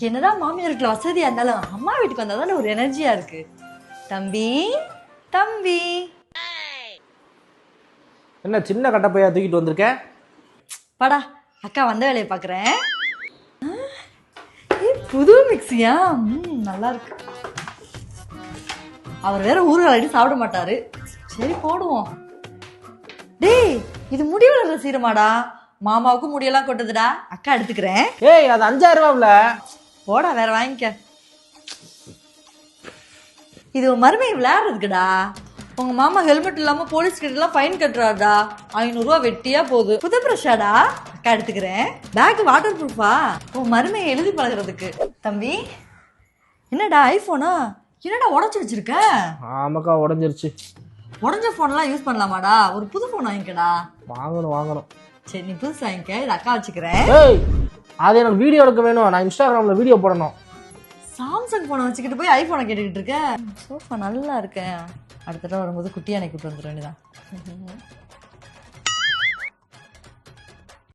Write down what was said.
என்னதான் மாமியார் வீட்டுல வசதியா இருந்தாலும் அம்மா வீட்டுக்கு வந்தாதானே ஒரு எனர்ஜியா இருக்கு. தம்பி தம்பி என்ன சின்ன கட்டப்பையா தூக்கிட்டு வந்திருக்கேன்? படா அக்கா வந்த வேலையை பாக்குறேன். புது மிக்சியா? நல்லா இருக்கு. அவர் வேற ஊறுகாய் அடி சாப்பிட மாட்டாரு. சரி போடுவோம். டேய் இது முடி வளர்ற சீரமாடா. மாமாவுக்கும் முடியெல்லாம் கொட்டுதுடா. அக்கா எடுத்துக்கிறேன். ஏய் அது 5000 ரூபாய்ல. போடா வேற வாங்கிக்க. இது மருமை விளையாடுறதுக்குடா. உங்க மாமா ஹெல்மெட் இல்லாம போலீஸ் கிட்ட எல்லாம் ஃபைன் கட்டுறாடா. 500 ரூபா வெட்டியா போகுது. புது பிரஷாடா. அக்கா எடுத்துக்கிறேன். பேக் வாட்டர் ப்ரூஃபா? உன் மருமையை எழுதி பழகிறதுக்கு. தம்பி என்னடா ஐபோனா? என்னடா உடச்சு வச்சிருக்க? ஆமாக்கா உடஞ்சிருச்சு. உடஞ்ச போன்லாம் யூஸ் பண்ணலாமாடா? ஒரு புது போன் வாங்கிக்கடா. வாங்கணும். சரி நீ புதுசு வாங்கிக்க. இது அக்கா வச்சுக்கிறேன். ஏய் அது எனக்கு வீடியோ எடுக்க வேணும். நான் இன்ஸ்டாகிராம்ல வீடியோ போடணும். சாம்சங் போனை வச்சுக்கிட்டு போய் ஐபோனை கேட்டுக்கிட்டு இருக்க. சோஃபா நல்லா இருக்கேன். அடுத்த தடவை வரும்போது குட்டியானை கூட்டு வந்துட வேண்டியதான்.